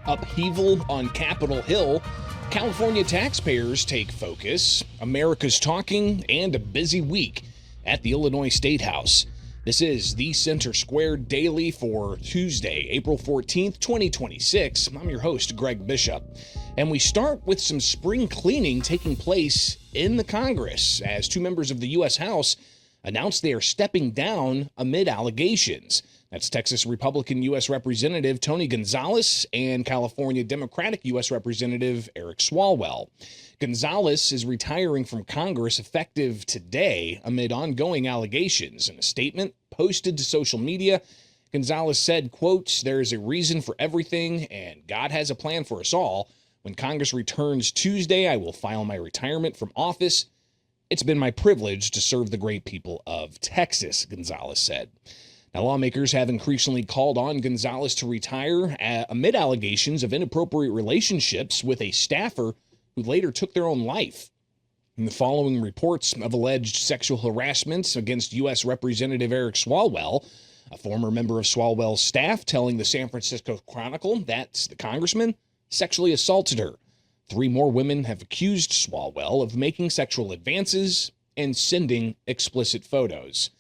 Upheaval on Capitol Hill. California taxpayers take focus. America's talking, and a busy week at the Illinois Statehouse. This is the Center Square Daily for Tuesday, April 14th, 2026. I'm your host, Greg Bishop. And we start with some spring cleaning taking place in the Congress as two members of the U.S. House announced they are stepping down amid allegations. That's Texas Republican U.S. Representative Tony Gonzales and California Democratic U.S. Representative Eric Swalwell. Gonzales is retiring from Congress effective today amid ongoing allegations. In a statement posted to social media, Gonzales said, quote, "There is a reason for everything, and God has a plan for us all. When Congress returns Tuesday, I will file my retirement from office. It's been my privilege to serve the great people of Texas," Gonzales said. Now, lawmakers have increasingly called on Gonzales to retire amid allegations of inappropriate relationships with a staffer who later took their own life. In the following reports of alleged sexual harassment against U.S. Representative Eric Swalwell, a former member of Swalwell's staff telling the San Francisco Chronicle that the congressman sexually assaulted her. 3 more women have accused Swalwell of making sexual advances and sending explicit photos.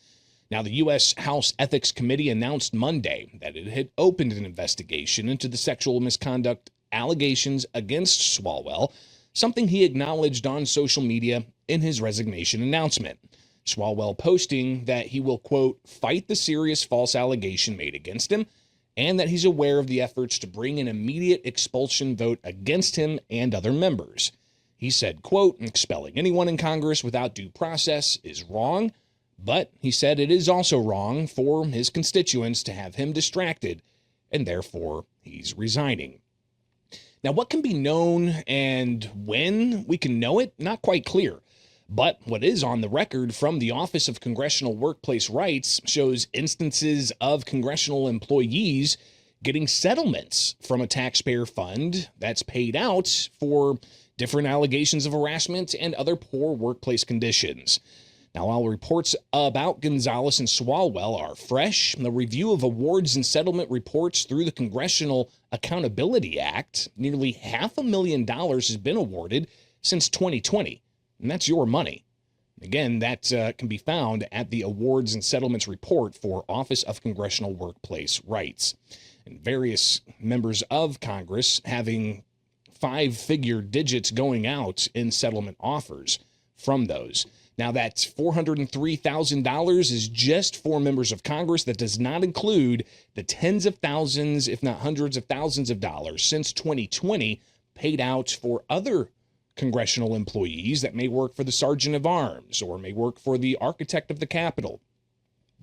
Now, the U.S. House Ethics Committee announced Monday that it had opened an investigation into the sexual misconduct allegations against Swalwell, something he acknowledged on social media in his resignation announcement. Swalwell posting that he will, quote, "fight the serious false allegation made against him," and that he's aware of the efforts to bring an immediate expulsion vote against him and other members. He said, quote, "expelling anyone in Congress without due process is wrong. But," he said, "it is also wrong for his constituents to have him distracted, and therefore he's resigning." Now, what can be known and when we can know it, not quite clear. But what is on the record from the Office of Congressional Workplace Rights shows instances of congressional employees getting settlements from a taxpayer fund that's paid out for different allegations of harassment and other poor workplace conditions. Now, while reports about Gonzales and Swalwell are fresh, the review of awards and settlement reports through the Congressional Accountability Act, nearly $500,000 has been awarded since 2020, and that's your money. Again, that can be found at the Awards and Settlements Report for Office of Congressional Workplace Rights. And various members of Congress having 5-figure digits going out in settlement offers from those. Now, that's $403,000 is just for members of Congress. That does not include the tens of thousands, if not hundreds of thousands of dollars since 2020 paid out for other congressional employees that may work for the Sergeant of Arms or may work for the Architect of the Capitol.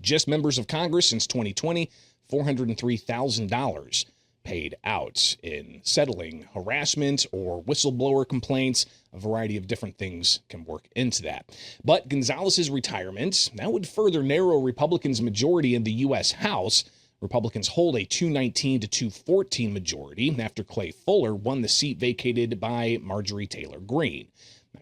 Just members of Congress since 2020, $403,000 paid out in settling harassment or whistleblower complaints. A variety of different things can work into that. But Gonzales' retirement, that would further narrow Republicans' majority in the U.S. House. Republicans hold a 219 to 214 majority after Clay Fuller won the seat vacated by Marjorie Taylor Greene.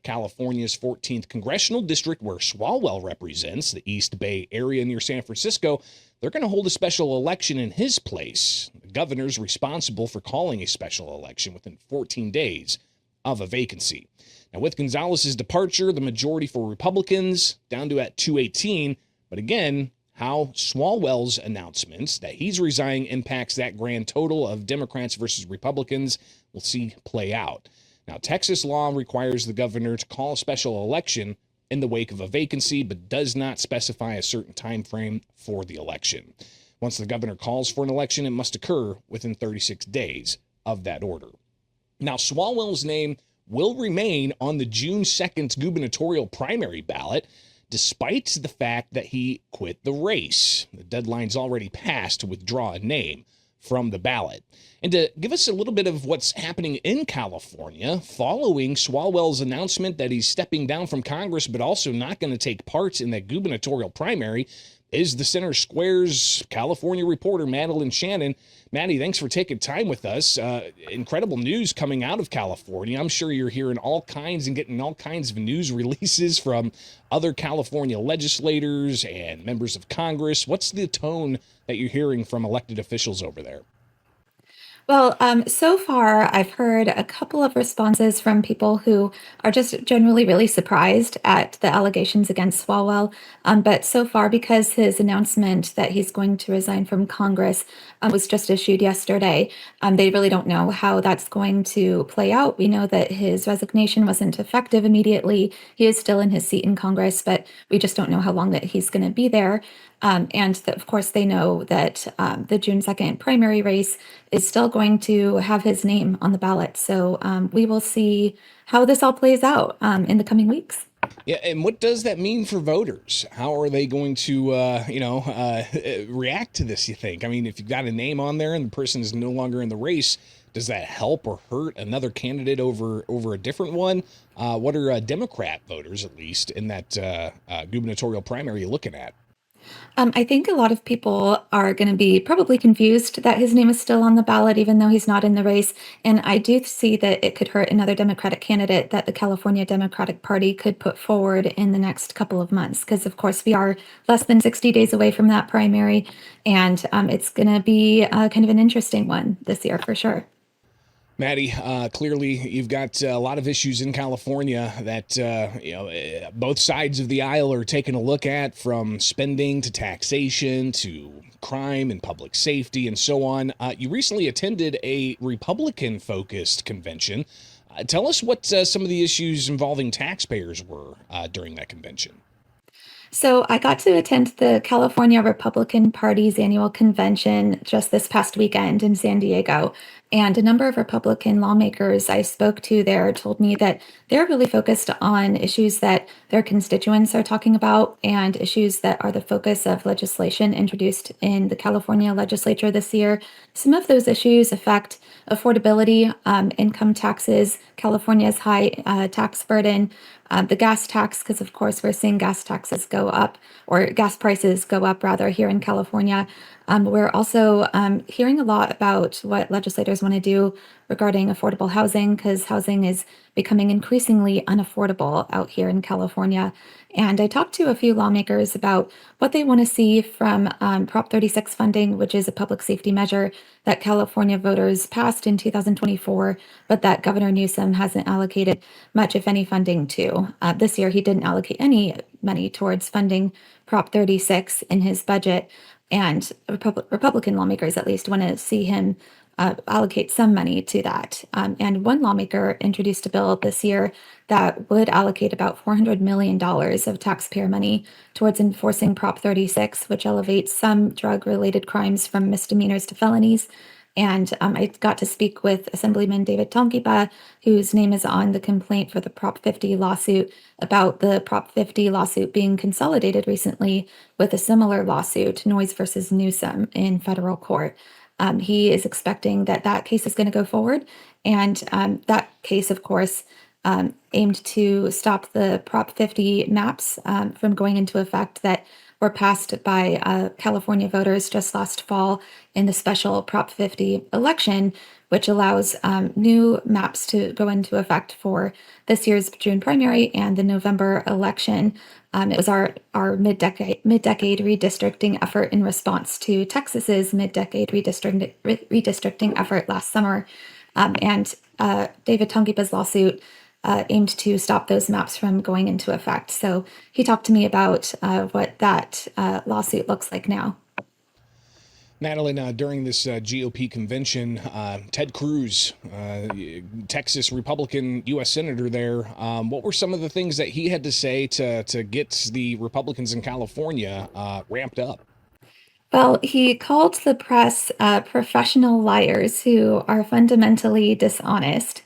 California's 14th congressional district, where Swalwell represents, the East Bay area near San Francisco, they're going to hold a special election in his place. The governor's responsible for calling a special election within 14 days of a vacancy. Now, with Gonzales' departure, the majority for Republicans down to at 218. But again, how Swalwell's announcements that he's resigning impacts that grand total of Democrats versus Republicans, we'll see play out. Now, Texas law requires the governor to call a special election in the wake of a vacancy, but does not specify a certain time frame for the election. Once the governor calls for an election, it must occur within 36 days of that order. Now, Swalwell's name will remain on the June 2nd gubernatorial primary ballot, despite the fact that he quit the race. The deadline's already passed to withdraw a name from the ballot. And to give us a little bit of what's happening in California, following Swalwell's announcement that he's stepping down from Congress but also not going to take part in that gubernatorial primary, is the Center Square's California reporter, Madeline Shannon. Maddie, thanks for taking time with us. Incredible news coming out of California. I'm sure you're hearing all kinds and getting all kinds of news releases from other California legislators and members of Congress. What's the tone that you're hearing from elected officials over there? Well, so far, I've heard a couple of responses from people who are just generally really surprised at the allegations against Swalwell. But so far, because his announcement that he's going to resign from Congress was just issued yesterday, they really don't know how that's going to play out. We know that his resignation wasn't effective immediately. He is still in his seat in Congress, but we just don't know how long that he's going to be there. Of course, they know that the June 2nd primary race is still going to have his name on the ballot. So we will see how this all plays out in the coming weeks. Yeah, and what does that mean for voters? How are they going to, react to this? You think? I mean, if you've got a name on there and the person is no longer in the race, does that help or hurt another candidate over a different one? What are Democrat voters, at least in that gubernatorial primary, looking at? I think a lot of people are going to be probably confused that his name is still on the ballot, even though he's not in the race. And I do see that it could hurt another Democratic candidate that the California Democratic Party could put forward in the next couple of months. Because, of course, we are less than 60 days away from that primary. And it's going to be kind of an interesting one this year for sure. Maddie, clearly you've got a lot of issues in California that both sides of the aisle are taking a look at, from spending to taxation to crime and public safety and so on. You recently attended a Republican-focused convention. Tell us what some of the issues involving taxpayers were during that convention. So I got to attend the California Republican Party's annual convention just this past weekend in San Diego. And a number of Republican lawmakers I spoke to there told me that they're really focused on issues that their constituents are talking about and issues that are the focus of legislation introduced in the California legislature this year. Some of those issues affect affordability, income taxes, California's high tax burden, the gas tax, because of course we're seeing gas taxes go up, or gas prices go up rather, here in California. We're also hearing a lot about what legislators want to do regarding affordable housing, because housing is becoming increasingly unaffordable out here in California. And I talked to a few lawmakers about what they want to see from Prop 36 funding, which is a public safety measure that California voters passed in 2024, but that Governor Newsom hasn't allocated much, if any, funding to. This year, he didn't allocate any money towards funding Prop 36 in his budget. And Republican lawmakers, at least, want to see him allocate some money to that. And one lawmaker introduced a bill this year that would allocate about $400 million of taxpayer money towards enforcing Prop 36, which elevates some drug related crimes from misdemeanors to felonies. And I got to speak with Assemblyman David Tonkiba, whose name is on the complaint for the Prop 50 lawsuit, about the Prop 50 lawsuit being consolidated recently with a similar lawsuit, Noyes versus Newsom, in federal court. He is expecting that that case is going to go forward. And that case, of course, aimed to stop the Prop 50 maps from going into effect that were passed by California voters just last fall in the special Prop 50 election, which allows new maps to go into effect for this year's June primary and the November election. It was our mid-decade redistricting effort in response to Texas's mid-decade redistricting effort last summer. And David Tongipa's lawsuit aimed to stop those maps from going into effect. So he talked to me about what that lawsuit looks like now. Madeline, during this GOP convention, Ted Cruz, Texas Republican U.S. Senator there, what were some of the things that he had to say to get the Republicans in California ramped up? Well, he called the press professional liars who are fundamentally dishonest.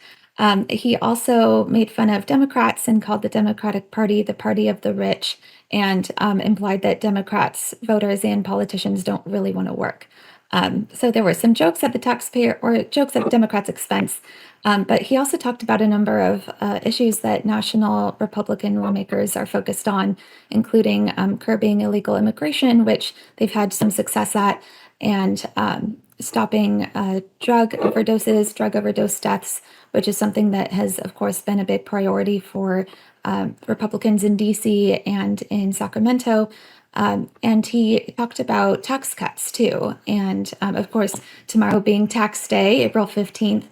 He also made fun of Democrats and called the Democratic Party the party of the rich, and implied that Democrats, voters, and politicians don't really want to work. So there were some jokes at the taxpayer, or jokes at the Democrats' expense. But he also talked about a number of issues that national Republican lawmakers are focused on, including curbing illegal immigration, which they've had some success at, and stopping drug overdose deaths, which is something that has, of course, been a big priority for Republicans in DC and in Sacramento. And he talked about tax cuts too. And of course, tomorrow being tax day, April 15th,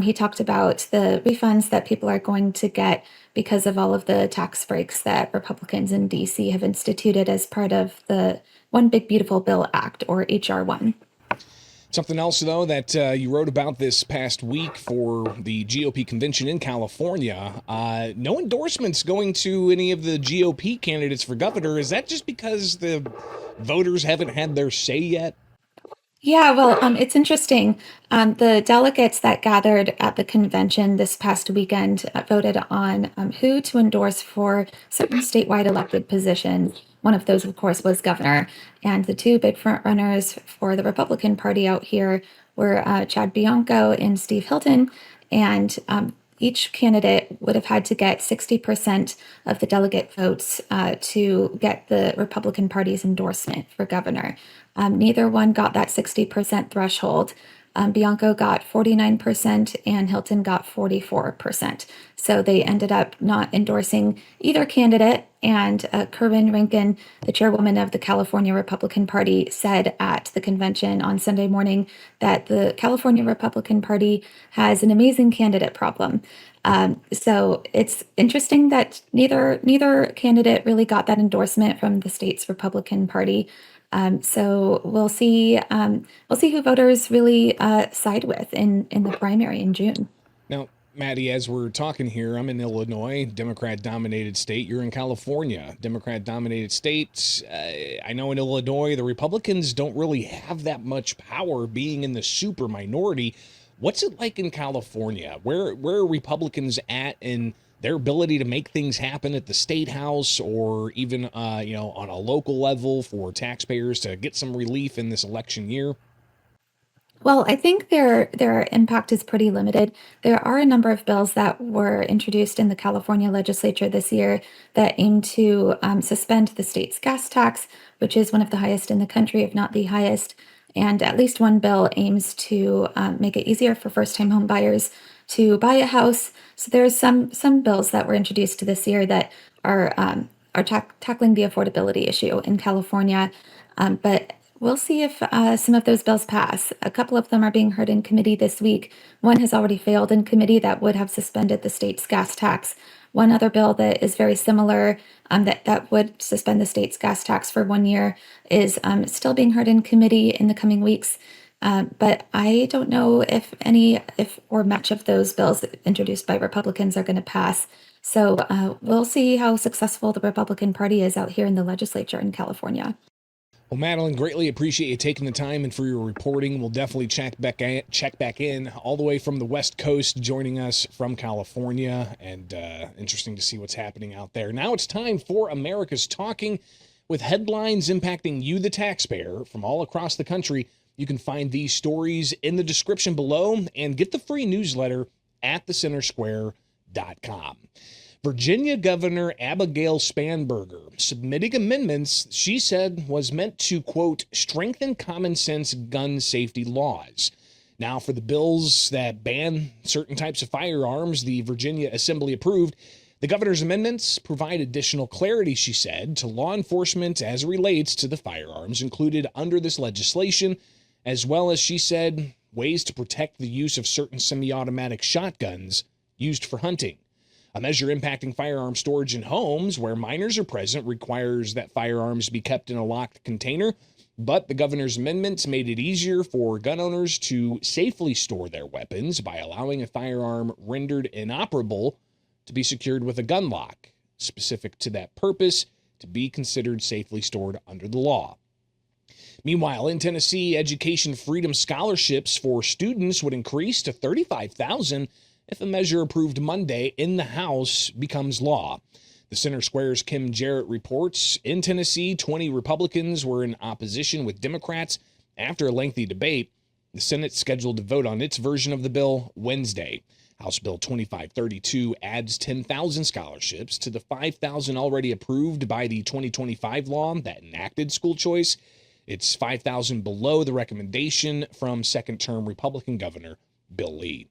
he talked about the refunds that people are going to get because of all of the tax breaks that Republicans in DC have instituted as part of the One Big Beautiful Bill Act, or HR 1. Something else, though, that you wrote about this past week for the GOP convention in California, no endorsements going to any of the GOP candidates for governor. Is that just because the voters haven't had their say yet? Yeah, well, it's interesting. The delegates that gathered at the convention this past weekend voted on who to endorse for certain statewide elected positions. One of those, of course, was governor. And the two big frontrunners for the Republican Party out here were Chad Bianco and Steve Hilton. And each candidate would have had to get 60% of the delegate votes to get the Republican Party's endorsement for governor. Neither one got that 60% threshold. Bianco got 49% and Hilton got 44%. So they ended up not endorsing either candidate. And Corinne Rankin, the chairwoman of the California Republican Party, said at the convention on Sunday morning that the California Republican Party has an amazing candidate problem. So it's interesting that neither candidate really got that endorsement from the state's Republican Party. So we'll see who voters really side with in the primary in June. Now, Maddie, as we're talking here, I'm in Illinois, Democrat-dominated state. You're in California, Democrat-dominated state. I know in Illinois, the Republicans don't really have that much power, being in the super minority. What's it like in California? Where are Republicans at in their ability to make things happen at the Statehouse, or even on a local level for taxpayers to get some relief in this election year? Well, I think their impact is pretty limited. There are a number of bills that were introduced in the California legislature this year that aim to suspend the state's gas tax, which is one of the highest in the country, if not the highest. And at least one bill aims to make it easier for first-time home buyers to buy a house. So there's some bills that were introduced this year that are tackling the affordability issue in California. But we'll see if some of those bills pass. A couple of them are being heard in committee this week. One has already failed in committee that would have suspended the state's gas tax. One other bill that is very similar, that would suspend the state's gas tax for 1 year, is still being heard in committee in the coming weeks. But I don't know if much of those bills introduced by Republicans are going to pass. So we'll see how successful the Republican Party is out here in the legislature in California. Well, Madeline, greatly appreciate you taking the time and for your reporting. We'll definitely check back in all the way from the West Coast, joining us from California, and interesting to see what's happening out there. Now it's time for America's Talking, with headlines impacting you, the taxpayer, from all across the country. You can find these stories in the description below and get the free newsletter at thecentersquare.com. Virginia Governor Abigail Spanberger submitting amendments she said was meant to, quote, strengthen common sense gun safety laws. Now, for the bills that ban certain types of firearms the Virginia Assembly approved, the governor's amendments provide additional clarity, she said, to law enforcement as it relates to the firearms included under this legislation, as well as, she said, ways to protect the use of certain semi-automatic shotguns used for hunting. A measure impacting firearm storage in homes where minors are present requires that firearms be kept in a locked container, but the governor's amendments made it easier for gun owners to safely store their weapons by allowing a firearm rendered inoperable to be secured with a gun lock, specific to that purpose, to be considered safely stored under the law. Meanwhile, in Tennessee, education freedom scholarships for students would increase to $35,000 if a measure approved Monday in the House becomes law. The Center Square's Kim Jarrett reports, in Tennessee, 20 Republicans were in opposition with Democrats after a lengthy debate. The Senate's scheduled to vote on its version of the bill Wednesday. House Bill 2532 adds 10,000 scholarships to the 5,000 already approved by the 2025 law that enacted school choice. It's 5,000 below the recommendation from second-term Republican Governor Bill Lee.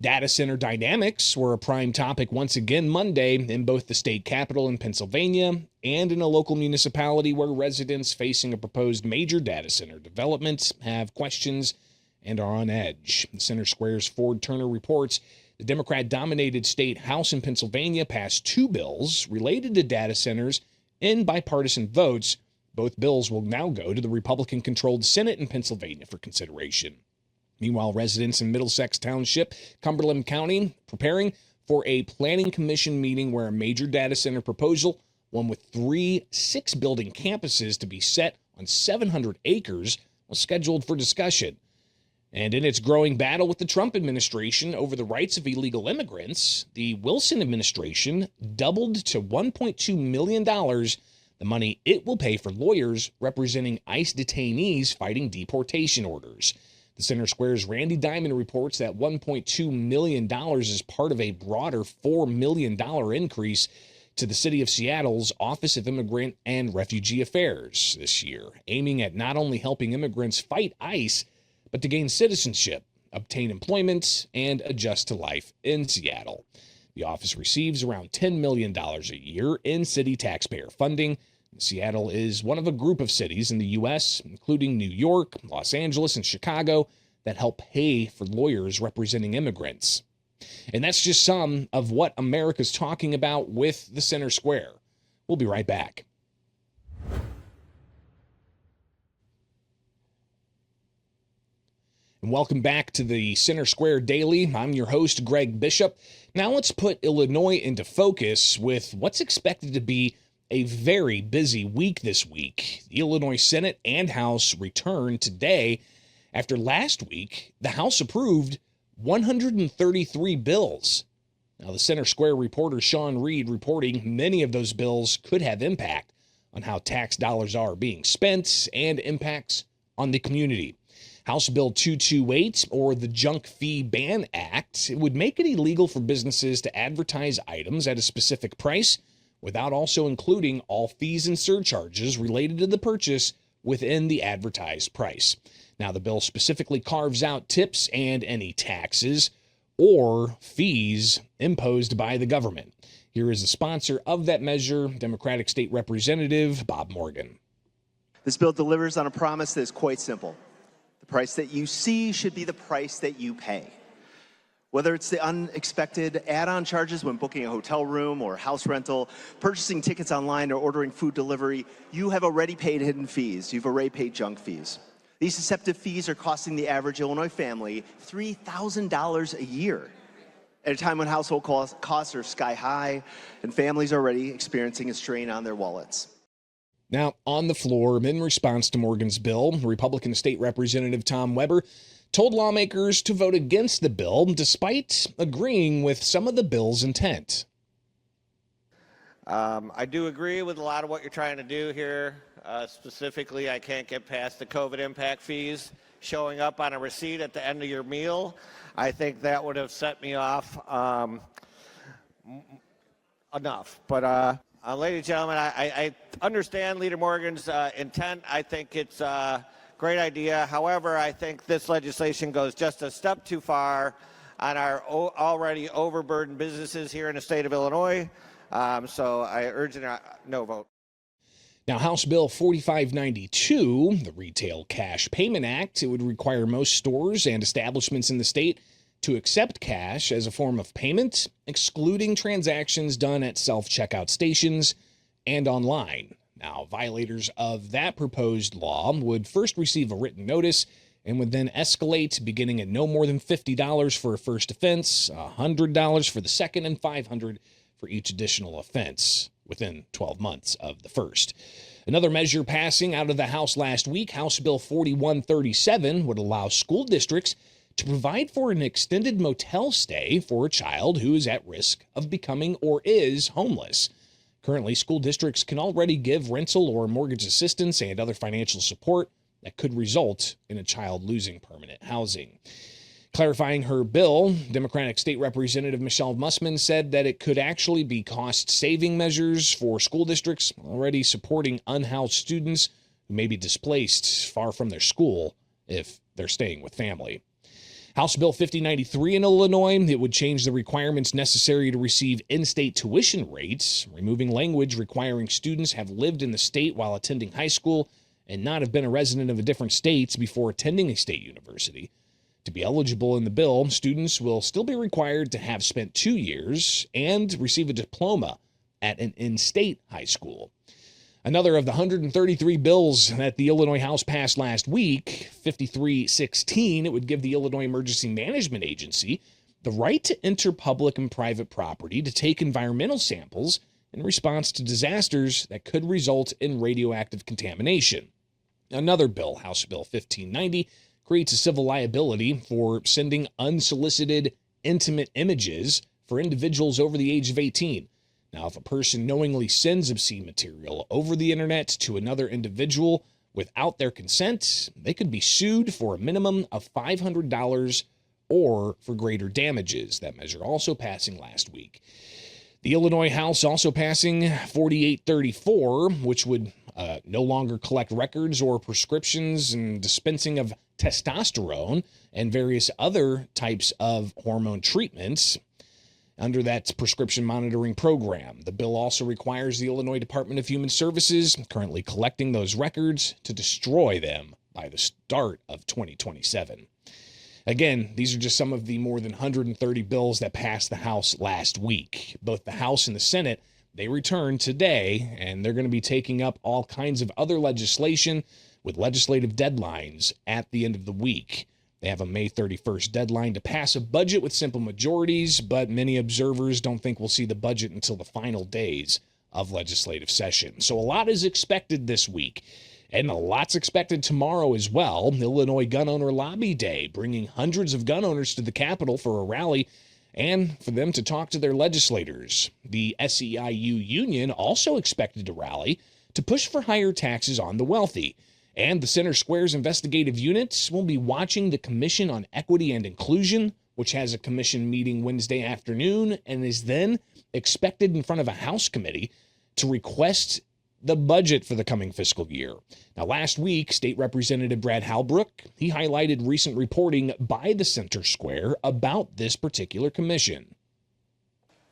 Data center dynamics were a prime topic once again Monday in both the state capitol in Pennsylvania and in a local municipality where residents facing a proposed major data center development have questions and are on edge. The Center Square's Ford Turner reports the Democrat-dominated state House in Pennsylvania passed two bills related to data centers in bipartisan votes. Both bills will now go to the Republican-controlled Senate in Pennsylvania for consideration. Meanwhile, residents in Middlesex Township, Cumberland County, preparing for a planning commission meeting where a major data center proposal, one with 3 6-building campuses to be set on 700 acres, was scheduled for discussion. And in its growing battle with the Trump administration over the rights of illegal immigrants, the Wilson administration doubled to $1.2 million the money it will pay for lawyers representing ICE detainees fighting deportation orders. The Center Square's Randy Diamond reports that $1.2 million is part of a broader $4 million increase to the City of Seattle's Office of Immigrant and Refugee Affairs this year, aiming at not only helping immigrants fight ICE, but to gain citizenship, obtain employment, and adjust to life in Seattle. The office receives around $10 million a year in city taxpayer funding. Seattle is one of a group of cities in the U.S., including New York, Los Angeles, and Chicago, that help pay for lawyers representing immigrants. And that's just some of what America's talking about with the Center Square. We'll be right back. And welcome back to the Center Square Daily. I'm your host, Greg Bishop. Now let's put Illinois into focus with what's expected to be a very busy week this week. The Illinois Senate and House return today after last week the House approved 133 bills. Now, the Center Square reporter Sean Reed reporting many of those bills could have impact on how tax dollars are being spent and impacts on the community. House Bill 228, or the Junk Fee Ban Act, it would make it illegal for businesses to advertise items at a specific price without also including all fees and surcharges related to the purchase within the advertised price. Now, the bill specifically carves out tips and any taxes or fees imposed by the government. Here is the sponsor of that measure, Democratic State Representative Bob Morgan. This bill delivers on a promise that is quite simple. The price that you see should be the price that you pay. Whether it's the unexpected add-on charges when booking a hotel room or house rental, purchasing tickets online, or ordering food delivery, you have already paid hidden fees. You've already paid junk fees. These deceptive fees are costing the average Illinois family $3,000 a year at a time when household costs are sky high and families are already experiencing a strain on their wallets. Now, on the floor, in response to Morgan's bill, Republican State Representative Tom Weber told lawmakers to vote against the bill despite agreeing with some of the bill's intent. I do agree with a lot of what you're trying to do here. Specifically, I can't get past the COVID impact fees showing up on a receipt at the end of your meal. I think that would have set me off enough. But ladies and gentlemen, I understand Leader Morgan's intent. I think it's a great idea. However, I think this legislation goes just a step too far on our already overburdened businesses here in the state of Illinois. So I urge a no vote. Now, House Bill 4592, the Retail Cash Payment Act, it would require most stores and establishments in the state to accept cash as a form of payment, excluding transactions done at self-checkout stations and online. Now, violators of that proposed law would first receive a written notice and would then escalate, beginning at no more than $50 for a first offense, $100 for the second, and $500 for each additional offense within 12 months of the first. Another measure passing out of the House last week, House Bill 4137, would allow school districts to provide for an extended motel stay for a child who is at risk of becoming or is homeless. Currently, school districts can already give rental or mortgage assistance and other financial support that could result in a child losing permanent housing. Clarifying her bill, Democratic State Representative Michelle Mussman said that it could actually be cost-saving measures for school districts already supporting unhoused students who may be displaced far from their school if they're staying with family. House Bill 5093 in Illinois, it would change the requirements necessary to receive in-state tuition rates, removing language requiring students have lived in the state while attending high school and not have been a resident of a different state before attending a state university. To be eligible in the bill, students will still be required to have spent 2 years and receive a diploma at an in-state high school. Another of the 133 bills that the Illinois House passed last week, 5316, it would give the Illinois Emergency Management Agency the right to enter public and private property to take environmental samples in response to disasters that could result in radioactive contamination. Another bill, House Bill 1590, creates a civil liability for sending unsolicited intimate images for individuals over the age of 18. Now, if a person knowingly sends obscene material over the internet to another individual without their consent, they could be sued for a minimum of $500 or for greater damages. That measure also passing last week. The Illinois House also passing 4834, which would no longer collect records or prescriptions and dispensing of testosterone and various other types of hormone treatments under that prescription monitoring program. The bill also requires the Illinois Department of Human Services, currently collecting those records, to destroy them by the start of 2027. Again, these are just some of the more than 130 bills that passed the House last week. Both the House and the Senate, they return today, and they're going to be taking up all kinds of other legislation with legislative deadlines at the end of the week. They have a May 31st deadline to pass a budget with simple majorities, but many observers don't think we'll see the budget until the final days of legislative session. So a lot is expected this week, and a lot's expected tomorrow as well. Illinois Gun Owner Lobby Day, bringing hundreds of gun owners to the Capitol for a rally and for them to talk to their legislators. The SEIU union also expected to rally to push for higher taxes on the wealthy. And the Center Square's investigative units will be watching the Commission on Equity and Inclusion, which has a commission meeting Wednesday afternoon and is then expected in front of a House committee to request the budget for the coming fiscal year. Now, last week, State Representative Brad Halbrook, he highlighted recent reporting by the Center Square about this particular commission.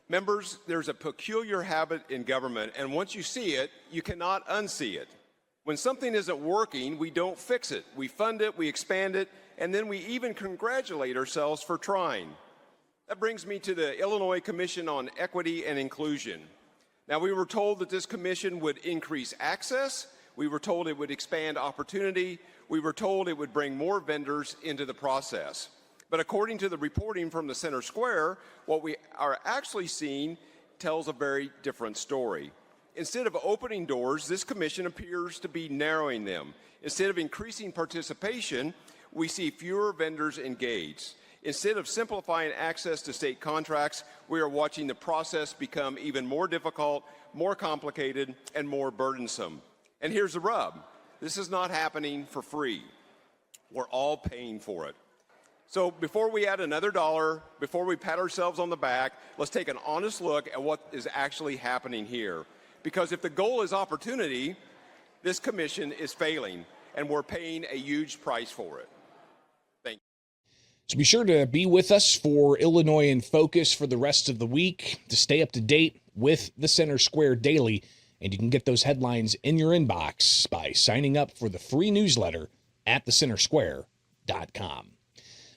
Members, there's a peculiar habit in government, and once you see it, you cannot unsee it. When something isn't working, we don't fix it. We fund it, we expand it, and then we even congratulate ourselves for trying. That brings me to the Illinois Commission on Equity and Inclusion. Now, we were told that this commission would increase access. We were told it would expand opportunity. We were told it would bring more vendors into the process. But according to the reporting from the Center Square, what we are actually seeing tells a very different story. Instead of opening doors, this commission appears to be narrowing them. Instead of increasing participation, we see fewer vendors engaged. Instead of simplifying access to state contracts, we are watching the process become even more difficult, more complicated, and more burdensome. And here's the rub. This is not happening for free. We're all paying for it. So before we add another dollar, before we pat ourselves on the back, let's take an honest look at what is actually happening here. Because if the goal is opportunity, this commission is failing, and we're paying a huge price for it. Thank you. So be sure to be with us for Illinois in Focus for the rest of the week to stay up to date with the Center Square Daily. And you can get those headlines in your inbox by signing up for the free newsletter at thecentersquare.com.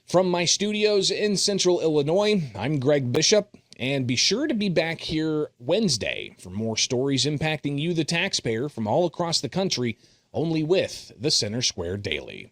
From my studios in Central Illinois, I'm Greg Bishop. And be sure to be back here Wednesday for more stories impacting you, the taxpayer, from all across the country, only with the Center Square Daily.